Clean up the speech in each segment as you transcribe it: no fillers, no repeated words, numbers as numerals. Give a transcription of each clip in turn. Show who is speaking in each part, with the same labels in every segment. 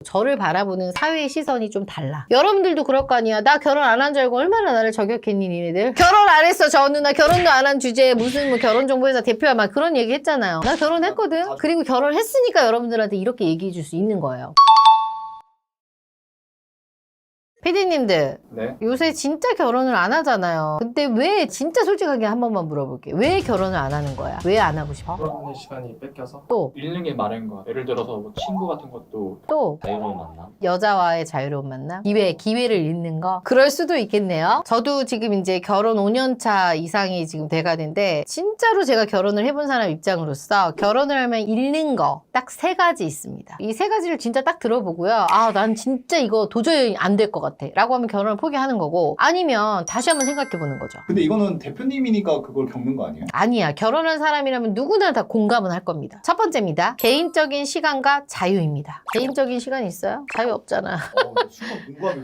Speaker 1: 저를 바라보는 사회의 시선이 좀 달라. 여러분들도 그럴 거 아니야. 나 결혼 안 한 줄 알고 얼마나 나를 저격했니 니네들. 결혼 안 했어 저 누나. 결혼도 안 한 주제에 무슨 뭐 결혼정보회사 대표야 막 그런 얘기 했잖아요. 나 결혼했거든. 그리고 결혼했으니까 여러분들한테 이렇게 얘기해 줄 수 있는 거예요. 피디님들
Speaker 2: 네.
Speaker 1: 요새 진짜 결혼을 안 하잖아요. 근데 왜 진짜 솔직하게 한 번만 물어볼게요. 왜 결혼을 안 하는 거야? 왜 안 하고 싶어?
Speaker 2: 결혼의 시간이 뺏겨서
Speaker 1: 또
Speaker 2: 잃는 게 많은 거야. 예를 들어서 뭐 친구 같은 것도
Speaker 1: 또
Speaker 3: 자유로운 만남?
Speaker 1: 여자와의 자유로운 만남? 기회를 잃는 거? 그럴 수도 있겠네요. 저도 지금 이제 결혼 5년 차 이상이 지금 돼가는데 진짜로 제가 결혼을 해본 사람 입장으로서 결혼을 하면 잃는 거 딱 3가지 있습니다. 이 3가지를 진짜 딱 들어보고요. 아, 난 진짜 이거 도저히 안 될 것 같아. 라고 하면 결혼을 포기하는 거고 아니면 다시 한번 생각해 보는 거죠.
Speaker 4: 근데 이거는 대표님이니까 그걸 겪는 거 아니에요?
Speaker 1: 아니야. 결혼한 사람이라면 누구나 다 공감은 할 겁니다. 첫 번째입니다. 개인적인 시간과 자유입니다. 개인적인 시간이 있어요? 자유 없잖아.
Speaker 4: 순간 공감이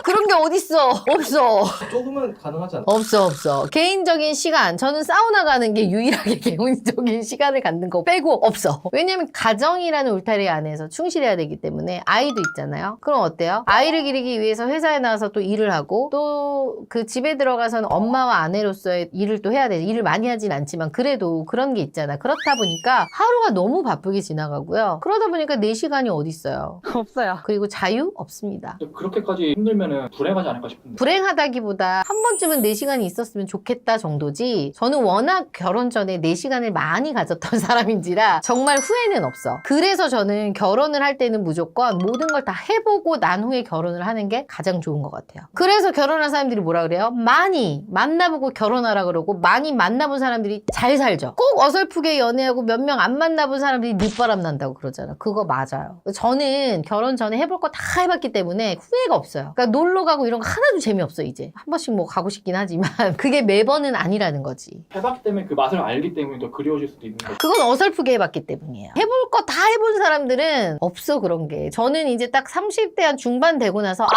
Speaker 1: 그런 게 어딨어. 없어.
Speaker 2: 조금은 가능하지 않나?
Speaker 1: 없어. 개인적인 시간. 저는 사우나 가는 게 유일하게 개인적인 시간을 갖는 거 빼고 없어. 왜냐면 가정이라는 울타리 안에서 충실해야 되기 때문에 아이도 있잖아요. 그럼 어때요? 아이를 기르기 위해서 회사에 나와서 또 일을 하고 또 그 집에 들어가서는 엄마와 아내로서의 일을 또 해야 돼. 일을 많이 하진 않지만 그래도 그런 게 있잖아. 그렇다 보니까 하루가 너무 바쁘게 지나가고요. 그러다 보니까 내 시간이 어디 있어요?
Speaker 5: 없어요.
Speaker 1: 그리고 자유 없습니다.
Speaker 2: 그렇게까지 힘들면은 불행하지 않을까 싶은데.
Speaker 1: 불행하다기보다 한 번쯤은 내 시간이 있었으면 좋겠다 정도지 저는 워낙 결혼 전에 내 시간을 많이 가졌던 사람인지라 정말 후회는 없어. 그래서 저는 결혼을 할 때는 무조건 모든 걸 다 해보고 난 후에 결혼을 하는 게 가장 좋은 것 같아요. 그래서 결혼한 사람들이 뭐라 그래요? 많이 만나보고 결혼하라 그러고 많이 만나본 사람들이 잘 살죠. 꼭 어설프게 연애하고 몇 명 안 만나본 사람들이 늦바람 난다고 그러잖아. 그거 맞아요. 저는 결혼 전에 해볼 거 다 해봤기 때문에 후회가 없어요. 그러니까 놀러 가고 이런 거 하나도 재미없어 이제. 한 번씩 뭐 가고 싶긴 하지만 그게 매번은 아니라는 거지.
Speaker 2: 해봤기 때문에 그 맛을 알기 때문에 더 그리워질 수도 있는 거죠.
Speaker 1: 그건 어설프게 해봤기 때문이에요. 해볼 거 다 해본 사람들은 없어 그런 게. 저는 이제 딱 30대 한 중반 되고 나서 아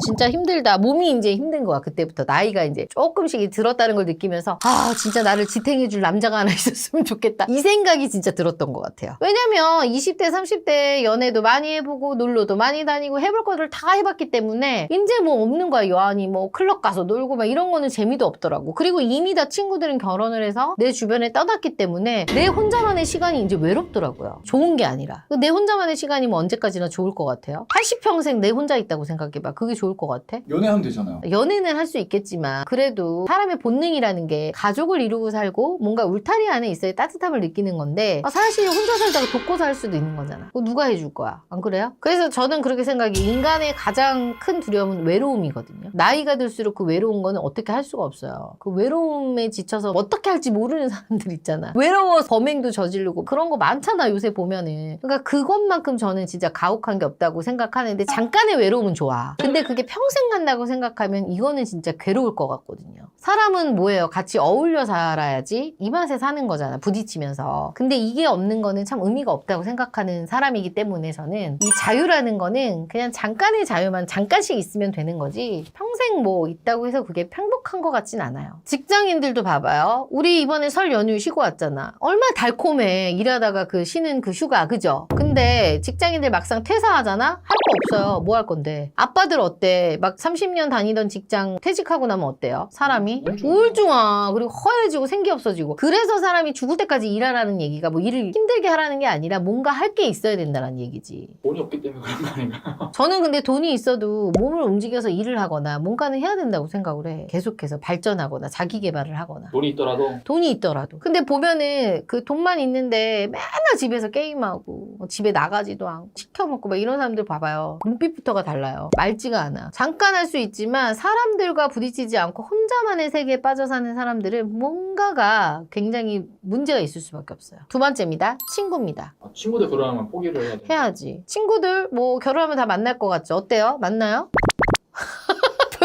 Speaker 1: 진짜 힘들다. 몸이 이제 힘든 거야. 그때부터 나이가 이제 조금씩 들었다는 걸 느끼면서 아 진짜 나를 지탱해줄 남자가 하나 있었으면 좋겠다. 이 생각이 진짜 들었던 것 같아요. 왜냐면 20대 30대 연애도 많이 해보고 놀러도 많이 다니고 해볼 거를 다 해봤기 때문에 이제 뭐 없는 거야. 여한이 뭐 클럽 가서 놀고 막 이런 거는 재미도 없더라고. 그리고 이미 다 친구들은 결혼을 해서 내 주변에 떠났기 때문에 내 혼자만의 시간이 이제 외롭더라고요. 좋은 게 아니라. 내 혼자만의 시간이면 언제까지나 좋을 것 같아요? 80평생 내 혼자 있다고 생각해봐. 그게 좋을 것 같아?
Speaker 4: 연애하면 되잖아요.
Speaker 1: 연애는 할 수 있겠지만 그래도 사람의 본능이라는 게 가족을 이루고 살고 뭔가 울타리 안에 있어야 따뜻함을 느끼는 건데 사실 혼자 살다가 돕고 살 수도 있는 거잖아. 그거 누가 해줄 거야? 안 그래요? 그래서 저는 그렇게 생각해. 인간의 가장 큰 두려움은 외로움이거든요. 나이가 들수록 그 외로운 거는 어떻게 할 수가 없어요. 그 외로움에 지쳐서 어떻게 할지 모르는 사람들 있잖아. 외로워서 범행도 저지르고 그런 거 많잖아 요새 보면은. 그러니까 그것만큼 저는 진짜 가혹한 게 없다고 생각하는데 잠깐의 외로움은 좋아. 근데 그게 평생 간다고 생각하면 이거는 진짜 괴로울 것 같거든요. 사람은 뭐예요? 같이 어울려 살아야지 이 맛에 사는 거잖아. 부딪히면서. 근데 이게 없는 거는 참 의미가 없다고 생각하는 사람이기 때문에 저는 이 자유라는 거는 그냥 잠깐의 자유만 잠깐씩 있으면 되는 거지 평생 뭐 있다고 해서 그게 행복한 것 같진 않아요. 직장인들도 봐봐요. 우리 이번에 설 연휴 쉬고 왔잖아. 얼마나 달콤해. 일하다가 그 쉬는 그 휴가 그죠? 근데 직장인들 막상 퇴사하잖아? 할 거 없어요. 뭐 할 건데. 아빠들 어때? 막 30년 다니던 직장 퇴직하고 나면 어때요? 사람이? 우울증아. 그리고 허해지고 생기 없어지고. 그래서 사람이 죽을 때까지 일하라는 얘기가 뭐 일을 힘들게 하라는 게 아니라 뭔가 할 게 있어야 된다는 얘기지.
Speaker 2: 돈이 없기 때문에 그런 거 아닌가?
Speaker 1: 저는 근데 돈이 있어도 몸을 움직여서 일을 하거나 뭔가는 해야 된다고 생각을 해. 계속해서 발전하거나 자기 개발을 하거나.
Speaker 2: 돈이 있더라도
Speaker 1: 돈이 있더라도. 근데 보면은 그 돈만 있는데 맨날 집에서 게임하고 집에 나가지도 않고 시켜 먹고 막 이런 사람들 봐봐요. 눈빛부터가 달라요. 맑지가 않아. 잠깐 할 수 있지만 사람들과 부딪히지 않고 혼자만의 세계에 빠져 사는 사람들은 뭔가가 굉장히 문제가 있을 수밖에 없어요. 두 번째입니다. 친구입니다.
Speaker 2: 친구들 결혼하면 포기를 해야 돼.
Speaker 1: 해야지. 친구들 뭐 결혼하면 다 만날 것 같죠? 어때요? 만나요?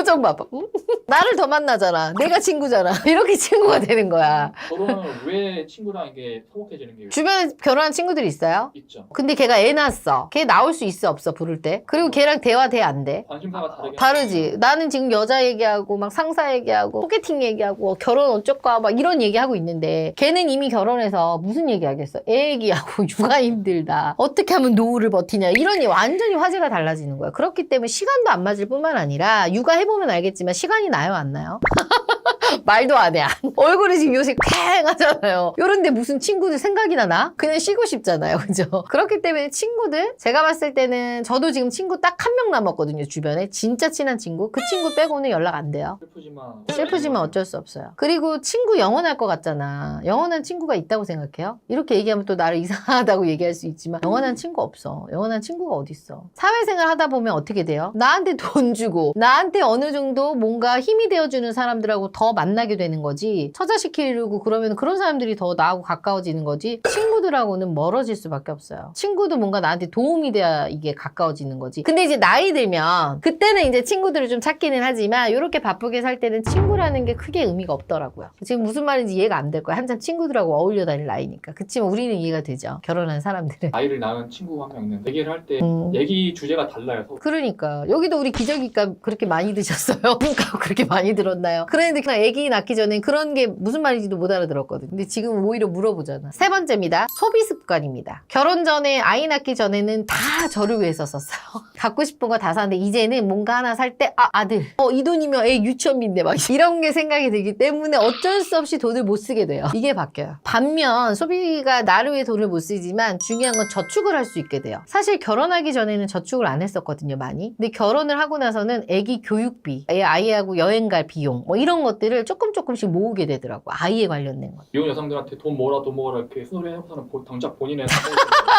Speaker 1: 표정 봐봐. 나를 더 만나잖아. 내가 친구잖아. 이렇게 친구가 되는 거야.
Speaker 2: 결혼하면 왜 친구랑 이게 소복해지는 게
Speaker 1: 주변에 결혼한 친구들이 있어요?
Speaker 2: 있죠.
Speaker 1: 근데 걔가 애 낳았어. 걔 나올 수 있어 없어 부를 때? 그리고 걔랑 대화 돼 안 돼?
Speaker 2: 관심사가 다르게
Speaker 1: 다르지. 나는 지금 여자 얘기하고 막 상사 얘기하고 소개팅 얘기하고 결혼 어쩔까 막 이런 얘기하고 있는데 걔는 이미 결혼해서 무슨 얘기하겠어. 애 얘기하고 육아 힘들다. 어떻게 하면 노후를 버티냐. 이런 완전히 화제가 달라지는 거야. 그렇기 때문에 시간도 안 맞을 뿐만 아니라 육아해보면 알겠지만 시간이 나요 안 나요? 말도 안 해. 얼굴이 지금 요새 쾌행하잖아요. 요런데 무슨 친구들 생각이나 나? 그냥 쉬고 싶잖아요. 그죠? 그렇기 때문에 친구들 제가 봤을 때는 저도 지금 친구 딱 한 명 남았거든요. 주변에 진짜 친한 친구. 그 친구 빼고는 연락 안 돼요. 슬프지만 어쩔 수 없어요. 그리고 친구 영원할 것 같잖아. 영원한 친구가 있다고 생각해요? 이렇게 얘기하면 또 나를 이상하다고 얘기할 수 있지만 영원한 친구 없어. 영원한 친구가 어딨어. 사회생활 하다 보면 어떻게 돼요? 나한테 돈 주고 나한테 어느 정도 뭔가 힘이 되어주는 사람들하고 더 만나게 되는 거지. 처자시키려고 그러면 그런 사람들이 더 나하고 가까워지는 거지. 친구들하고는 멀어질 수밖에 없어요. 친구도 뭔가 나한테 도움이 돼야 이게 가까워지는 거지. 근데 이제 나이 들면 그때는 이제 친구들을 좀 찾기는 하지만 이렇게 바쁘게 살 때는 친구라는 게 크게 의미가 없더라고요. 지금 무슨 말인지 이해가 안 될 거야. 한참 친구들하고 어울려 다닐 나이니까. 그치만 우리는 이해가 되죠. 결혼한 사람들은.
Speaker 2: 아이를 낳은 친구가 한 명 있는데 얘기를 할 때 얘기 주제가 달라요.
Speaker 1: 그러니까 여기도 우리 기저귀값 그렇게 많이 드셨어요? 값 그렇게 많이 들었나요? 그런데 그냥 애기 낳기 전에 그런 게 무슨 말인지도 못 알아들었거든. 근데 지금 오히려 물어보잖아. 세 번째입니다. 소비 습관입니다. 결혼 전에 아이 낳기 전에는 다 저를 위해서 썼어요. 갖고 싶은 거 다 사는데 이제는 뭔가 하나 살 때 아들 이 돈이면 애 유치원비인데 막 이런 게 생각이 들기 때문에 어쩔 수 없이 돈을 못 쓰게 돼요. 이게 바뀌어요. 반면 소비가 나를 위해 돈을 못 쓰지만 중요한 건 저축을 할 수 있게 돼요. 사실 결혼하기 전에는 저축을 안 했었거든요, 많이. 근데 결혼을 하고 나서는 애기 교육비, 아이하고 여행 갈 비용 뭐 이런 것들을 조금씩 모으게 되더라고. 아이에 관련된 것.
Speaker 2: 미혼 여성들한테 돈 모으라 이렇게 순소리 해놓고서는 정작 본인의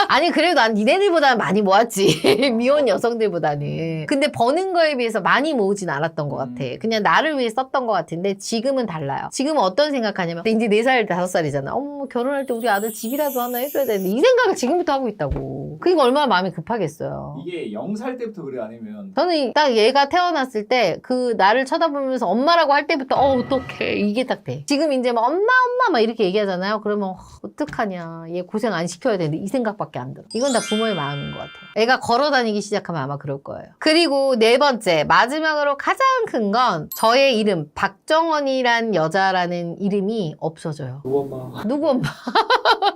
Speaker 1: 아니 그래도 난 니네들보다는 많이 모았지. 미혼 여성들보다는. 근데 버는 거에 비해서 많이 모으진 않았던 것 같아. 그냥 나를 위해 썼던 것 같은데 지금은 달라요. 지금은 어떤 생각하냐면 이제 4살, 5살이잖아. 어머 결혼할 때 우리 아들 집이라도 하나 해줘야 되는데 이 생각을 지금부터 하고 있다고. 그러니까 얼마나 마음이 급하겠어요.
Speaker 4: 이게 0살 때부터 그래 아니면
Speaker 1: 저는 딱 얘가 태어났을 때 그 나를 쳐다보면서 엄마라고 할 때부터 어떡해 이게 딱 돼. 지금 이제 막 엄마 막 이렇게 얘기하잖아요. 그러면 어떡하냐 얘 고생 안 시켜야 되는데 이 생각밖에 안 들어. 이건 다 부모의 마음인 것 같아요. 애가 걸어 다니기 시작하면 아마 그럴 거예요. 그리고 네 번째 마지막으로 가장 큰 건 저의 이름 박정원이란 여자라는 이름이 없어져요.
Speaker 2: 누구 엄마
Speaker 1: 누구 엄마?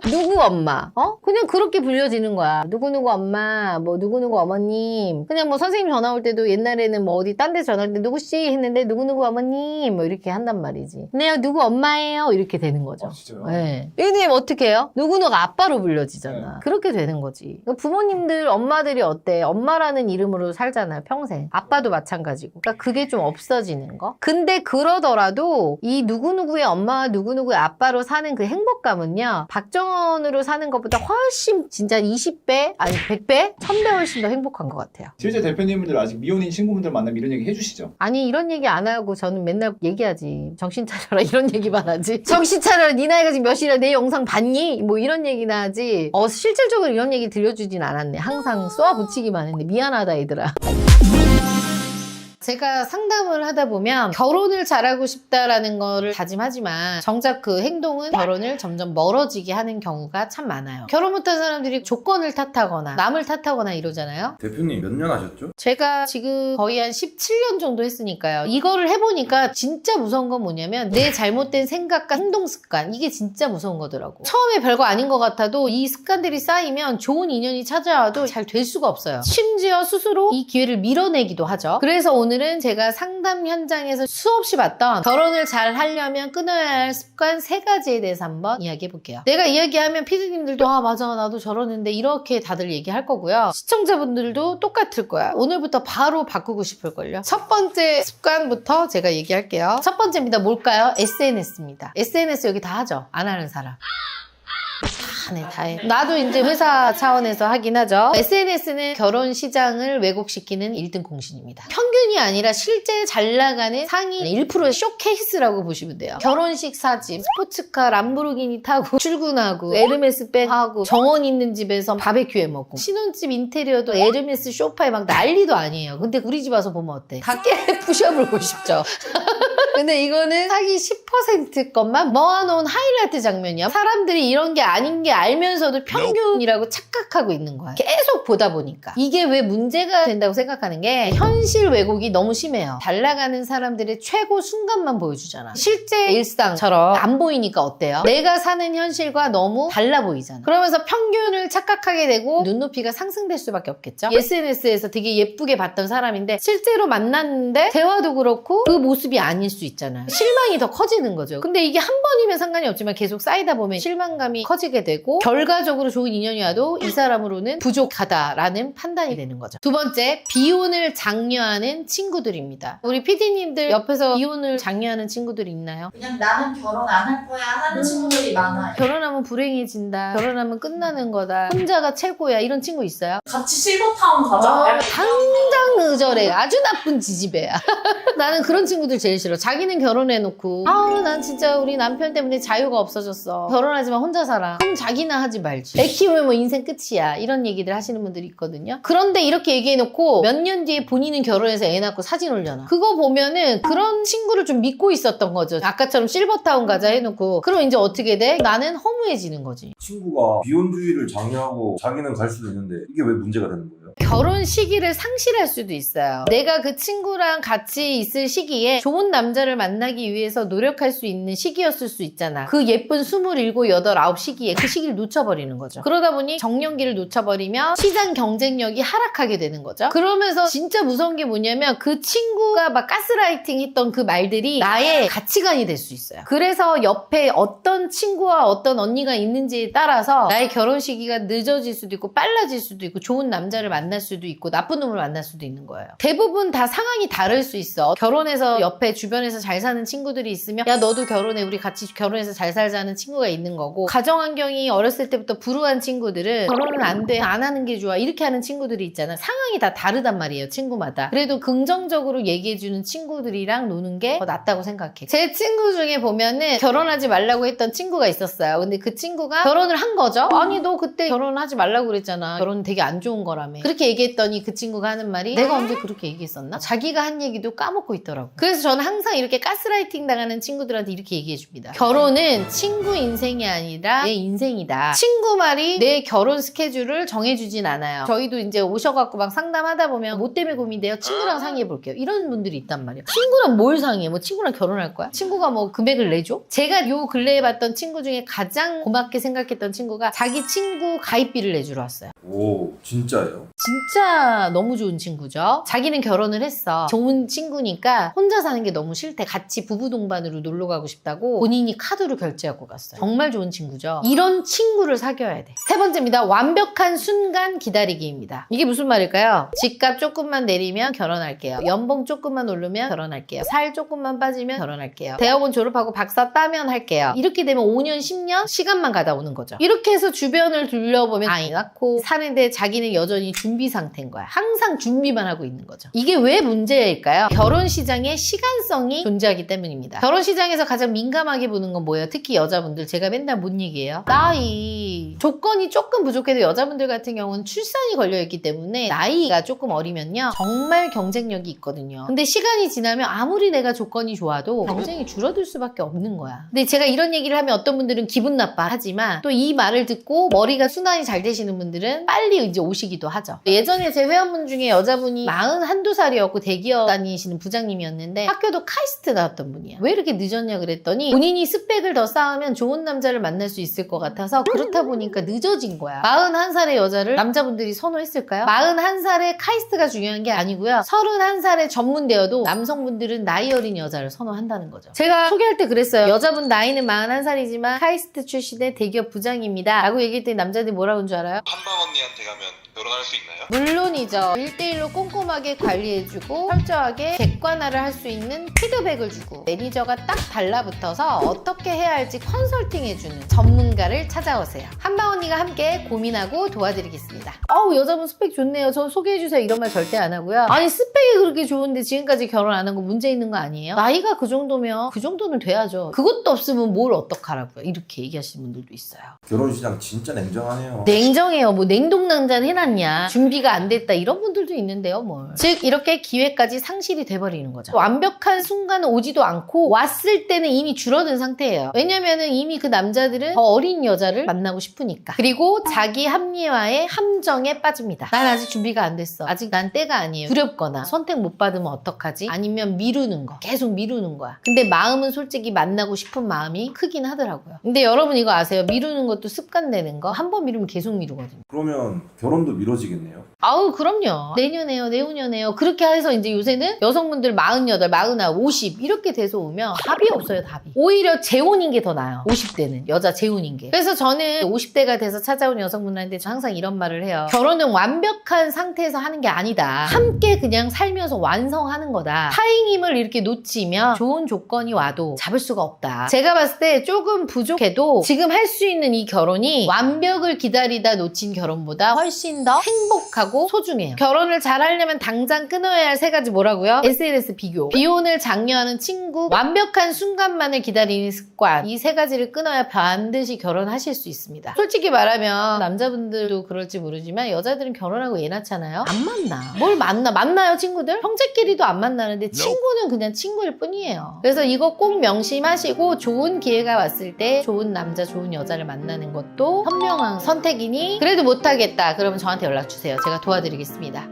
Speaker 1: 누구 엄마? 그냥 그렇게 불려지는 거야. 누구누구 엄마, 뭐 누구누구 어머님. 그냥 뭐 선생님 전화 올 때도 옛날에는 뭐 어디 딴 데 전화할 때 누구씨 했는데 누구누구 어머님 뭐 이렇게 한단 말이지. 네, 누구 엄마예요? 이렇게 되는 거죠.
Speaker 4: 진짜요?
Speaker 1: 네. 얘님 어떻게 해요? 누구누가 아빠로 불려지잖아. 그렇게 되는 거지. 그러니까 부모님들, 엄마들이 어때? 엄마라는 이름으로 살잖아요. 평생. 아빠도 마찬가지고. 그러니까 그게 좀 없어지는 거. 근데 그러더라도 이 누구누구의 엄마와 누구누구의 아빠로 사는 그 행복감은요. 박정원으로 사는 것보다 훨씬 진짜 20배? 아니 100배? 1000배 훨씬 더 행복한 것 같아요.
Speaker 4: 실제 대표님들 아직 미혼인 친구분들 만나면 이런 얘기 해주시죠?
Speaker 1: 아니 이런 얘기 안 하고 저는 맨날 얘기하지. 정신 차려라 이런 얘기만 하지. 정신 차려라 네 나이가 지금 몇이라 내 영상 봤니? 뭐 이런 얘기나 하지. 실질적으로 이런 얘기 들려주진 않았네. 항상 쏘아붙이기만 했네. 미안하다 얘들아. 제가 상담을 하다 보면 결혼을 잘하고 싶다라는 거를 다짐하지만 정작 그 행동은 결혼을 점점 멀어지게 하는 경우가 참 많아요. 결혼 못한 사람들이 조건을 탓하거나 남을 탓하거나 이러잖아요.
Speaker 3: 대표님 몇 년 하셨죠?
Speaker 1: 제가 지금 거의 한 17년 정도 했으니까요. 이거를 해보니까 진짜 무서운 건 뭐냐면 내 잘못된 생각과 행동 습관, 이게 진짜 무서운 거더라고. 처음에 별거 아닌 것 같아도 이 습관들이 쌓이면 좋은 인연이 찾아와도 잘 될 수가 없어요. 심지어 스스로 이 기회를 밀어내기도 하죠. 그래서 오늘은 제가 상담 현장에서 수없이 봤던 결혼을 잘 하려면 끊어야 할 습관 3가지에 대해서 한번 이야기해 볼게요. 내가 이야기하면 피디님들도 맞아 나도 저러는데 이렇게 다들 얘기할 거고요. 시청자분들도 똑같을 거야. 오늘부터 바로 바꾸고 싶을걸요. 첫 번째 습관부터 제가 얘기할게요. 첫 번째입니다. 뭘까요? SNS입니다. SNS 여기 다 하죠? 안 하는 사람. 다 해. 나도 이제 회사 차원에서 하긴 하죠. SNS는 결혼 시장을 왜곡시키는 1등 공신입니다. 평균이 아니라 실제 잘 나가는 상위 1%의 쇼케이스라고 보시면 돼요. 결혼식 사진, 스포츠카, 람보르기니 타고 출근하고 에르메스 백 하고 정원 있는 집에서 바베큐 해 먹고 신혼집 인테리어도 에르메스 소파에 막 난리도 아니에요. 근데 우리 집 와서 보면 어때? 다 깨 부셔버리고 싶죠. 근데 이거는 사기 10% 것만 모아놓은 하이라이트 장면이야. 사람들이 이런 게 아닌 게 알면서도 평균이라고 착각하고 있는 거야. 계속 보다 보니까. 이게 왜 문제가 된다고 생각하는 게 현실 왜곡이 너무 심해요. 잘 나가는 사람들의 최고 순간만 보여주잖아. 실제 일상처럼 안 보이니까 어때요? 내가 사는 현실과 너무 달라 보이잖아. 그러면서 평균을 착각하게 되고 눈높이가 상승될 수밖에 없겠죠. SNS에서 되게 예쁘게 봤던 사람인데 실제로 만났는데 대화도 그렇고 그 모습이 아닐 수 있잖아요. 실망이 더 커지는 거죠. 근데 이게 한 번이면 상관이 없지만 계속 쌓이다 보면 실망감이 커지게 되고 결과적으로 좋은 인연이 와도 이 사람으로는 부족하다라는 판단이 되는 거죠. 두 번째, 비혼을 장려하는 친구들입니다. 우리 PD님들 옆에서 비혼을 장려하는 친구들이 있나요?
Speaker 3: 그냥 나는 결혼 안 할 거야 하는 친구들이 많아요.
Speaker 1: 결혼하면 불행해진다. 결혼하면 끝나는 거다. 혼자가 최고야. 이런 친구 있어요?
Speaker 3: 같이 실버타운 가자.
Speaker 1: 당장 의절해. 아주 나쁜 지지배야. 나는 그런 친구들 제일 싫어. 자기는 결혼해놓고 난 진짜 우리 남편 때문에 자유가 없어졌어. 결혼하지만 혼자 살아. 그럼 자기나 하지 말지. 애 키우면 뭐 인생 끝이야. 이런 얘기들 하시는 분들이 있거든요. 그런데 이렇게 얘기해놓고 몇 년 뒤에 본인은 결혼해서 애 낳고 사진 올려놔. 그거 보면은 그런 친구를 좀 믿고 있었던 거죠. 아까처럼 실버타운 가자 해놓고 그럼 이제 어떻게 돼? 나는 허무해지는 거지.
Speaker 5: 친구가 비혼주의를 장려하고 자기는 갈 수도 있는데 이게 왜 문제가 되는 거예요?
Speaker 1: 결혼 시기를 상실할 수도 있어요. 내가 그 친구랑 같이 있을 시기에 좋은 남자를 만나기 위해서 노력할 수 있는 시기였을 수 있잖아. 그 예쁜 27, 8, 9 시기에 그 시기를 놓쳐버리는 거죠. 그러다 보니 정년기를 놓쳐버리면 시장 경쟁력이 하락하게 되는 거죠. 그러면서 진짜 무서운 게 뭐냐면 그 친구가 막 가스라이팅 했던 그 말들이 나의 가치관이 될 수 있어요. 그래서 옆에 어떤 친구와 어떤 언니가 있는지에 따라서 나의 결혼 시기가 늦어질 수도 있고 빨라질 수도 있고 좋은 남자를 만날 수도 있고 나쁜 놈을 만날 수도 있는 거예요. 대부분 다 상황이 다를 수 있어. 결혼해서 옆에 주변에서 잘 사는 친구들이 있으면 야 너도 결혼해 우리 같이 결혼해서 잘 살자는 친구가 있는 거고 가정환경이 어렸을 때부터 불우한 친구들은 결혼은 안 돼 안 하는 게 좋아 이렇게 하는 친구들이 있잖아. 상황이 다 다르단 말이에요. 친구마다. 그래도 긍정적으로 얘기해주는 친구들이랑 노는 게 더 낫다고 생각해. 제 친구 중에 보면은 결혼하지 말라고 했던 친구가 있었어요. 근데 그 친구가 결혼을 한 거죠. 아니 너 그때 결혼하지 말라고 그랬잖아. 결혼은 되게 안 좋은 거라며. 그렇게 얘기했더니 그 친구가 하는 말이 내가 언제 그렇게 얘기했었나? 자기가 한 얘기도 까먹고 있더라고. 그래서 저는 항상 이렇게 가스라이팅 당하는 친구들한테 이렇게 얘기해 줍니다. 결혼은 친구 인생이 아니라 내 인생이다. 친구 말이 내 결혼 스케줄을 정해주진 않아요. 저희도 이제 오셔갖고 막 상담하다 보면 뭐 때문에 고민돼요? 친구랑 상의해 볼게요. 이런 분들이 있단 말이에요. 친구랑 뭘 상의해? 뭐 친구랑 결혼할 거야? 친구가 뭐 금액을 내줘? 제가 요 근래에 봤던 친구 중에 가장 고맙게 생각했던 친구가 자기 친구 가입비를 내주러 왔어요.
Speaker 5: 오, 진짜예요?
Speaker 1: 진짜 너무 좋은 친구죠. 자기는 결혼을 했어. 좋은 친구니까 혼자 사는 게 너무 싫대. 같이 부부 동반으로 놀러 가고 싶다고 본인이 카드로 결제하고 갔어요. 정말 좋은 친구죠. 이런 친구를 사귀어야 돼. 세 번째입니다. 완벽한 순간 기다리기입니다. 이게 무슨 말일까요? 집값 조금만 내리면 결혼할게요. 연봉 조금만 오르면 결혼할게요. 살 조금만 빠지면 결혼할게요. 대학원 졸업하고 박사 따면 할게요. 이렇게 되면 5년, 10년 시간만 가다 오는 거죠. 이렇게 해서 주변을 둘러보면 아이 낳고 사는데 자기는 여전히 준비 상태인 거야. 항상 준비만 하고 있는 거죠. 이게 왜 문제일까요? 결혼 시장에 시간성이 존재하기 때문입니다. 결혼 시장에서 가장 민감하게 보는 건 뭐예요? 특히 여자분들. 제가 맨날 뭔 얘기예요? 나이. 조건이 조금 부족해도 여자분들 같은 경우는 출산이 걸려있기 때문에 나이가 조금 어리면요. 정말 경쟁력이 있거든요. 근데 시간이 지나면 아무리 내가 조건이 좋아도 경쟁이 줄어들 수밖에 없는 거야. 근데 제가 이런 얘기를 하면 어떤 분들은 기분 나빠 하지만 또 이 말을 듣고 머리가 순환이 잘 되시는 분들은 빨리 이제 오시기도 하죠. 예전에 제 회원분 중에 여자분이 41~2살이었고 대기업 다니시는 부장님이었는데 학교도 카이스트 나왔던 분이야. 왜 이렇게 늦었냐 그랬더니 본인이 스펙을 더 쌓으면 좋은 남자를 만날 수 있을 것 같아서 그렇다 보니까 늦어진 거야. 41살의 여자를 남자분들이 선호했을까요? 41살의 카이스트가 중요한 게 아니고요. 31살의 전문대여도 남성분들은 나이 어린 여자를 선호한다는 거죠. 제가 소개할 때 그랬어요. 여자분 나이는 41살이지만 카이스트 출신의 대기업 부장입니다 라고 얘기했더니 남자들이 뭐라고 한 줄 알아요?
Speaker 6: 한방 언니한테 가면 결혼할 수 있나요?
Speaker 1: 물론이죠. 1대1로 꼼꼼하게 관리해주고 철저하게 객관화를 할 수 있는 피드백을 주고 매니저가 딱 달라붙어서 어떻게 해야 할지 컨설팅해주는 전문가를 찾아오세요. 한방 언니가 함께 고민하고 도와드리겠습니다. 어우, 여자분 스펙 좋네요. 저 소개해주세요. 이런 말 절대 안 하고요. 아니, 스펙이 그렇게 좋은데 지금까지 결혼 안 한 거 문제 있는 거 아니에요? 나이가 그 정도면 그 정도는 돼야죠. 그것도 없으면 뭘 어떡하라고요. 이렇게 얘기하시는 분들도 있어요.
Speaker 5: 결혼시장 진짜 냉정하네요.
Speaker 1: 냉정해요. 뭐 냉동난장 해놨냐, 준비가 안 됐다, 이런 분들도 있는데요, 뭘. 즉 이렇게 기회까지 상실이 돼버리는 거죠. 완벽한 순간은 오지도 않고 왔을 때는 이미 줄어든 상태예요. 왜냐면은 이미 그 남자들은 더 어린 여자를 만나고 싶으니까. 그리고 자기 합리화의 함정에 빠집니다. 난 아직 준비가 안 됐어, 아직 난 때가 아니에요. 두렵거나 선택 못 받으면 어떡하지? 아니면 미루는 거, 계속 미루는 거야. 근데 마음은 솔직히 만나고 싶은 마음이 크긴 하더라고요. 근데 여러분 이거 아세요? 미루는 것도 습관 되는 거. 한 번 미루면 계속 미루거든요.
Speaker 5: 그러면 결혼도 미뤄지겠네요.
Speaker 1: 아우, 그럼요. 내년에요, 내후년에요. 그렇게 해서 이제 요새는 여성분들 48, 49, 50 이렇게 돼서 오면 답이 없어요, 답이. 오히려 재혼인 게 더 나아요. 50대는 여자 재혼인 게. 그래서 저는 50대가 돼서 찾아온 여성분들한테 항상 이런 말을 해요. 결혼은 완벽한 상태에서 하는 게 아니다. 함께 그냥 살면서 완성하는 거다. 타인임을 이렇게 놓치면 좋은 조건이 와도 잡을 수가 없다. 제가 봤을 때 조금 부족해도 지금 할 수 있는 이 결혼이 완벽을 기다리다 놓친 결혼보다 훨씬 더 행복하고 소중해요. 결혼을 잘 하려면 당장 끊어야 할 3가지 뭐라고요? SNS 비교, 비혼을 장려하는 친구, 완벽한 순간만을 기다리는 습관. 이 3가지를 끊어야 반드시 결혼하실 수 있습니다. 솔직히 말하면 남자분들도 그럴지 모르지만 여자들은 결혼하고 애 낳잖아요. 안 만나. 뭘 만나요, 친구들? 형제끼리도 안 만나는데 친구는 그냥 친구일 뿐이에요. 그래서 이거 꼭 명심하시고 좋은 기회가 왔을 때 좋은 남자, 좋은 여자를 만나는 것도 현명한 선택이니 그래도 못하겠다 그러면 저한테 연락 주세요. 제가 도와드리겠습니다.